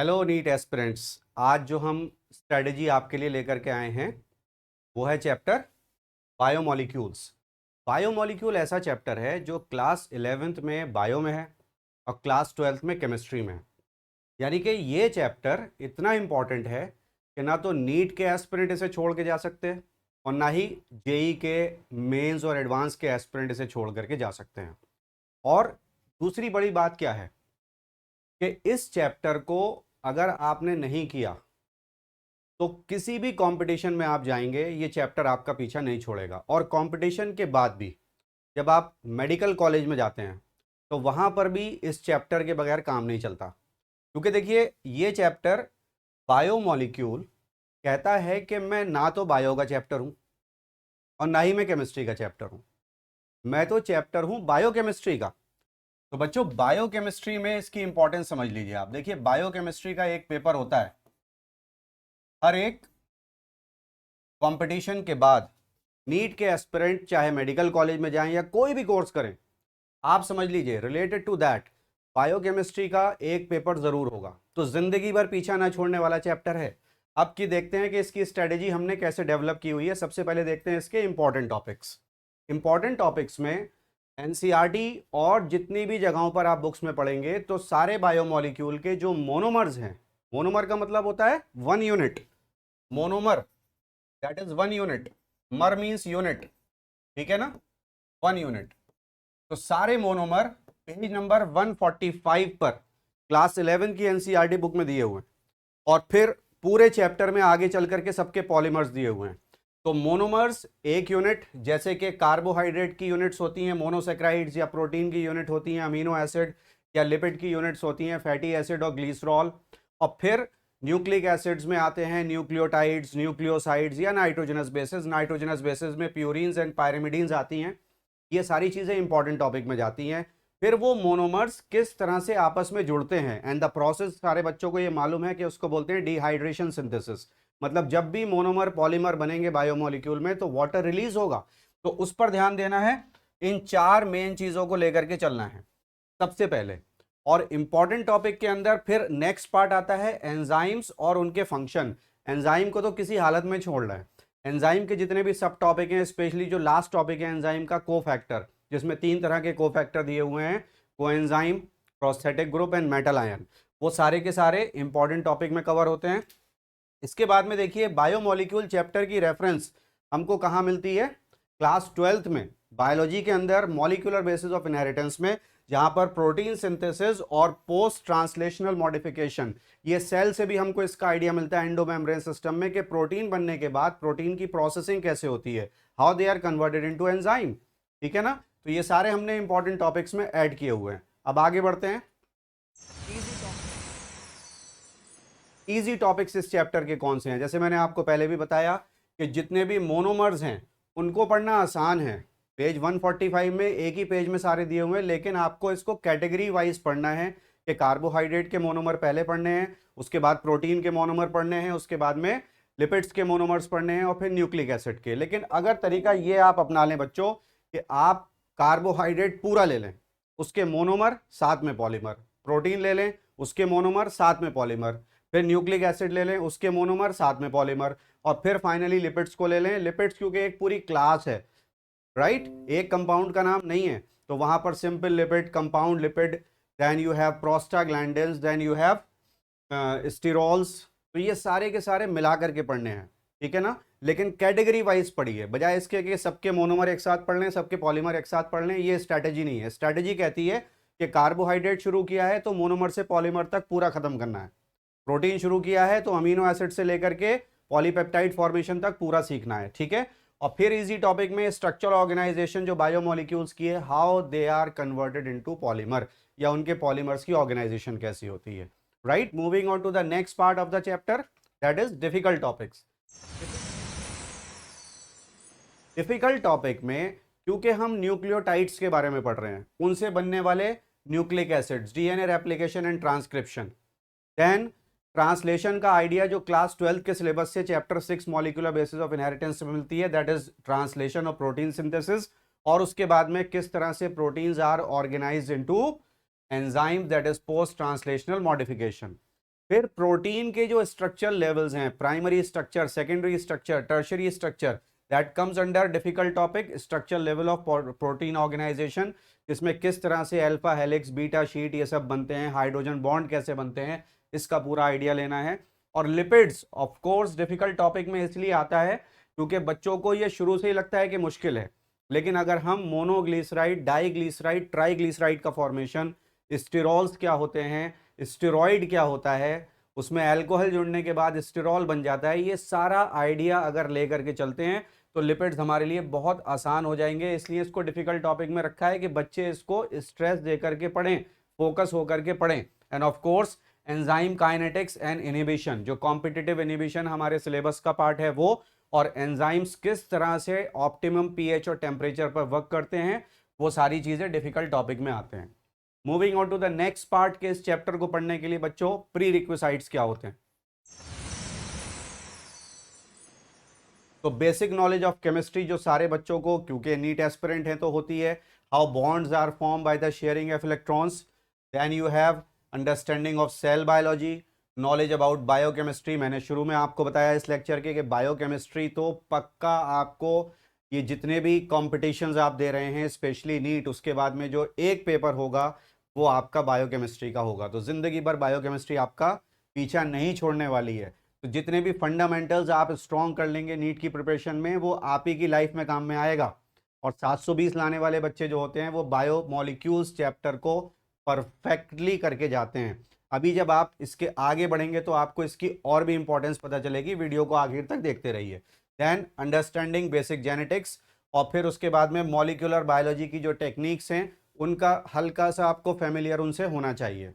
Hello NEET aspirants. आज जो हम स्ट्रेटजी आपके लिए लेकर के आए हैं वो है चैप्टर बायोमोलिक्यूल्स। बायोमोलिक्यूल ऐसा चैप्टर है जो क्लास 11th में बायो में है और क्लास 12th में केमिस्ट्री में है। यानी कि ये चैप्टर इतना इंपॉर्टेंट है कि ना तो नीट के एस्पिरेंट इसे छोड़ के जा सकते हैं और ना ही जेई के मेंस और एडवांस के एस्पिरेंट इसे छोड़ करके जा सकते हैं। और दूसरी बड़ी बात क्या है कि इस चैप्टर को अगर आपने नहीं किया तो किसी भी कंपटीशन में आप जाएंगे ये चैप्टर आपका पीछा नहीं छोड़ेगा। और कंपटीशन के बाद भी जब आप मेडिकल कॉलेज में जाते हैं तो वहां पर भी इस चैप्टर के बगैर काम नहीं चलता। क्योंकि देखिए ये चैप्टर बायोमोलिक्यूल कहता है कि मैं ना तो बायो का चैप्टर हूं और ना ही मैं केमिस्ट्री का चैप्टर हूं, मैं तो चैप्टर हूं बायोकेमिस्ट्री का। तो बच्चों बायोकेमिस्ट्री में इसकी इंपॉर्टेंस समझ लीजिए। आप देखिए बायोकेमिस्ट्री का एक पेपर होता है हर एक कंपटीशन के बाद। नीट के एस्पिरेंट चाहे मेडिकल कॉलेज में जाएं या कोई भी कोर्स करें, आप समझ लीजिए रिलेटेड टू दैट बायोकेमिस्ट्री का एक पेपर जरूर होगा। तो जिंदगी भर पीछा ना छोड़ने वाला चैप्टर है। अब की देखते हैं कि इसकी स्ट्रेटेजी हमने कैसे डेवलप की हुई है। सबसे पहले देखते हैं इसके इंपॉर्टेंट टॉपिक्स। इंपॉर्टेंट टॉपिक्स में एनसीईआरटी और जितनी भी जगहों पर आप बुक्स में पढ़ेंगे तो सारे बायोमोलिक्यूल के जो मोनोमर्स हैं, मोनोमर का मतलब होता है one unit, monomer that is one unit, मर मीन्स यूनिट, ठीक है ना, वन यूनिट। तो सारे मोनोमर पेज नंबर 145 पर क्लास 11 की एनसीईआरटी बुक में दिए हुए हैं और फिर पूरे चैप्टर में आगे चल करके सबके पॉलीमर्स दिए हुए हैं। तो मोनोमर्स एक यूनिट, जैसे कि कार्बोहाइड्रेट की यूनिट्स होती हैं मोनोसेक्राइड्स, या प्रोटीन की यूनिट होती हैं अमीनो एसिड, या लिपिड की यूनिट्स होती हैं फैटी एसिड और ग्लिसरॉल। और फिर न्यूक्लिक एसिड्स में आते हैं न्यूक्लियोटाइड्स, न्यूक्लियोसाइड्स या नाइट्रोजनस बेसिस। नाइट्रोजनस बेसिस में प्यूरिन्स एंड पायरिमिडीन्स आती हैं। ये सारी चीजें इंपॉर्टेंट टॉपिक में जाती हैं। फिर वो मोनोमर्स किस तरह से आपस में जुड़ते हैं एंड द प्रोसेस सारे बच्चों को ये मालूम है कि उसको बोलते हैं डिहाइड्रेशन सिंथेसिस। मतलब जब भी मोनोमर पॉलीमर बनेंगे बायोमोलिक्यूल में तो वाटर रिलीज होगा, तो उस पर ध्यान देना है। इन चार मेन चीजों को लेकर के चलना है सबसे पहले। और इंपॉर्टेंट टॉपिक के अंदर फिर नेक्स्ट पार्ट आता है एंजाइम्स और उनके फंक्शन। एंजाइम को तो किसी हालत में छोड़ना है। एंजाइम के जितने भी सब टॉपिक हैं, स्पेशली जो लास्ट टॉपिक है एंजाइम का, कोफैक्टर, जिसमें 3 तरह के कोफैक्टर दिए हुए हैं, coenzyme, prosthetic group and metal ion, वो सारे के सारे इंपॉर्टेंट टॉपिक में कवर होते हैं। इसके बाद में देखिए बायोमोलिक्यूल चैप्टर की रेफरेंस हमको कहाँ मिलती है? क्लास 12th में बायोलॉजी के अंदर मॉलिक्यूलर बेसिस ऑफ इनहेरिटेंस में, जहां पर प्रोटीन सिंथेसिस और पोस्ट ट्रांसलेशनल मॉडिफिकेशन, ये सेल से भी हमको इसका आइडिया मिलता है एंडोमेम्ब्रेन सिस्टम में, कि प्रोटीन बनने के बाद प्रोटीन की प्रोसेसिंग कैसे होती है, how they are converted into enzyme, ठीक है ना। तो ये सारे हमने इंपॉर्टेंट टॉपिक्स में ऐड किए हुए हैं। अब आगे बढ़ते हैं। इजी टॉपिक्स इस चैप्टर के कौन से हैं? जैसे मैंने आपको पहले भी बताया कि जितने भी मोनोमर्स हैं उनको पढ़ना आसान है। पेज 145 में एक ही पेज में सारे दिए हुए हैं, लेकिन आपको इसको कैटेगरी वाइज पढ़ना है कि कार्बोहाइड्रेट के मोनोमर पहले पढ़ने हैं, उसके बाद प्रोटीन के मोनोमर पढ़ने हैं, उसके बाद में लिपिड्स के मोनोमर्स पढ़ने हैं और फिर न्यूक्लिक एसिड के। लेकिन अगर तरीका ये आप अपना लें बच्चों कि आप कार्बोहाइड्रेट पूरा ले लें, उसके मोनोमर साथ में पॉलीमर, प्रोटीन ले लें उसके मोनोमर साथ में पॉलीमर, फिर न्यूक्लिक एसिड ले लें उसके मोनोमर साथ में पॉलीमर, और फिर फाइनली लिपिड्स को ले लें। लिपिड्स क्योंकि एक पूरी क्लास है, राइट, एक कंपाउंड का नाम नहीं है, तो वहां पर simple lipid, compound lipid, then you have prostaglandins, then you have sterols. तो ये सारे के सारे मिला करके पढ़ने हैं, ठीक है ना। लेकिन कैटेगरी वाइज पढ़िए, बजाय इसके कि सबके मोनोमर एक साथ पढ़ लें, सबके पॉलीमर एक साथ पढ़ लें। ये स्ट्रैटेजी नहीं है। स्ट्रैटेजी कहती है कि कार्बोहाइड्रेट शुरू किया है तो मोनोमर से पॉलीमर तक पूरा खत्म करना है, प्रोटीन शुरू किया है तो अमीनो एसिड से लेकर के पॉलीपेप्टाइड फॉर्मेशन तक पूरा सीखना है, ठीक है। और फिर इजी टॉपिक में स्ट्रक्चरल ऑर्गेनाइजेशन जो बायोमोलिक्यूल्स की है, how they are converted into polymer, या उनके पॉलीमर्स की ऑर्गेनाइजेशन कैसी होती है, right. Moving on to the next part of the chapter, that is difficult topics. Difficult topic में क्योंकि हम न्यूक्लियोटाइड्स के बारे में पढ़ रहे हैं, उनसे बनने वाले nucleic acids, DNA replication and transcription, then translation का आइडिया जो क्लास 12 के सिलेबस से chapter 6 molecular basis of inheritance में मिलती है, that is translation of protein synthesis. और उसके बाद में किस तरह से proteins are organised into enzyme, that is post translational modification. फिर प्रोटीन के जो स्ट्रक्चर लेवल्स हैं, primary structure, secondary structure, tertiary structure, that comes under difficult topic structure level of protein organisation, जिसमें किस तरह से अल्फा हेलिक्स, बीटा शीट ये सब बनते हैं, हाइड्रोजन बॉन्ड कैसे बनते हैं, इसका पूरा आइडिया लेना है। और lipids of course difficult topic में इसलिए आता है क्योंकि बच्चों को ये शुरू से ही लगता है कि मुश्किल है, लेकिन अगर हम मोनोग्लिसराइड, डाईग्लिसराइड, ट्राईग्लिसराइड का फॉर्मेशन, स्टेरॉल्स क्या होते हैं, स्टेरॉइड क्या होता है, उसमें अल्कोहल जुड़ने के बाद स्टेरॉल बन जाता है, ये सारा आइडिया अगर लेकर के चलते हैं तो लिपिड्स हमारे लिए बहुत आसान हो जाएंगे। इसलिए इसको डिफिकल्ट टॉपिक में रखा है कि बच्चे इसको स्ट्रेस दे करके पढ़ें, फोकस होकर के पढ़ें। End of course enzyme kinetics and inhibition, जो कॉम्पिटिटिव इनहिबिशन हमारे सिलेबस का पार्ट है वो, और एंजाइम्स किस तरह से ऑप्टिमम पीएच और टेम्परेचर पर वर्क करते हैं, वो सारी चीजें डिफिकल्ट टॉपिक में आते हैं। Moving on to the next part के इस चैप्टर को पढ़ने के लिए बच्चों प्री रिक्विसाइट्स क्या होते हैं। तो बेसिक नॉलेज ऑफ केमिस्ट्री जो सारे बच्चों को, क्योंकि नीट एस्पिरेंट है, तो होती है how bonds are form by the sharing of electrons. Then you have understanding of cell biology, knowledge about biochemistry. मैंने शुरू में आपको बताया इस लेक्चर के कि बायोकेमिस्ट्री तो पक्का आपको, ये जितने भी कॉम्पिटिशन्स आप दे रहे हैं स्पेशली नीट, उसके बाद में जो एक पेपर होगा वो आपका बायोकेमिस्ट्री का होगा। तो जिंदगी भर बायोकेमिस्ट्री आपका पीछा नहीं छोड़ने वाली है। तो जितने भी फंडामेंटल्स आप स्ट्रॉन्ग कर लेंगे नीट की प्रिपरेशन में, वो आप ही की लाइफ में काम में आएगा। और 720 लाने वाले बच्चे जो होते हैं वो बायो मॉलिक्यूल्स चैप्टर को परफेक्टली करके जाते हैं। अभी जब आप इसके आगे बढ़ेंगे तो आपको इसकी और भी इंपॉर्टेंस पता चलेगी, वीडियो को आखिर तक देखते रहिए। देन अंडरस्टैंडिंग बेसिक जेनेटिक्स, और फिर उसके बाद में मॉलिक्यूलर बायोलॉजी की जो टेक्निक्स हैं उनका हल्का सा आपको फेमिलियर उनसे होना चाहिए।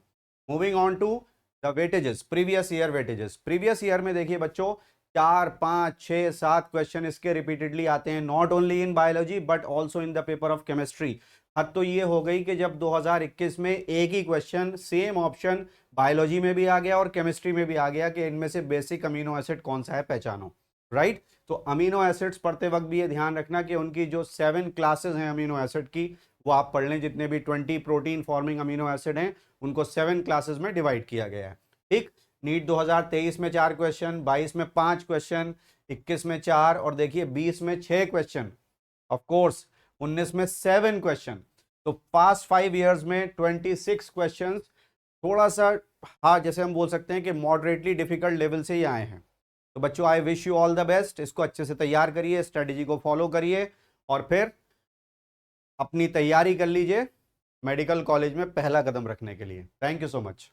Moving on to the weightages, previous year weightages. Previous year में देखिए बच्चों 4, 5, 6, 7 क्वेश्चन इसके रिपीटेडली आते हैं, not only in biology but also in the paper of chemistry. हद तो ये हो गई कि जब 2021 में एक ही क्वेश्चन सेम ऑप्शन बायोलॉजी में भी आ गया और केमिस्ट्री में भी आ गया कि इनमें से बेसिक अमीनो एसिड कौन सा है पहचानो, राइट। तो अमीनो एसिड्स पढ़ते वक्त भी ये ध्यान रखना कि उनकी जो 7 क्लासेस हैं अमीनो एसिड की वो आप पढ़ लें। जितने भी 20 प्रोटीन फॉर्मिंग अमीनो एसिड हैं उनको 7 क्लासेस में डिवाइड किया गया है, ठीक। नीट 2023 में 4 क्वेश्चन, 22 में 5 क्वेश्चन, 21 में 4, और देखिए 20 में 6 क्वेश्चन, ऑफ कोर्स 19 में 7 क्वेश्चन। तो पास्ट 5 इयर्स में 26 क्वेश्चन, थोड़ा सा हाँ जैसे हम बोल सकते हैं कि मॉडरेटली डिफिकल्ट लेवल से ही आए हैं। तो बच्चों I wish you all the best, इसको अच्छे से तैयार करिए, स्ट्रेटेजी को फॉलो करिए और फिर अपनी तैयारी कर लीजिए मेडिकल कॉलेज में पहला कदम रखने के लिए। Thank you so much.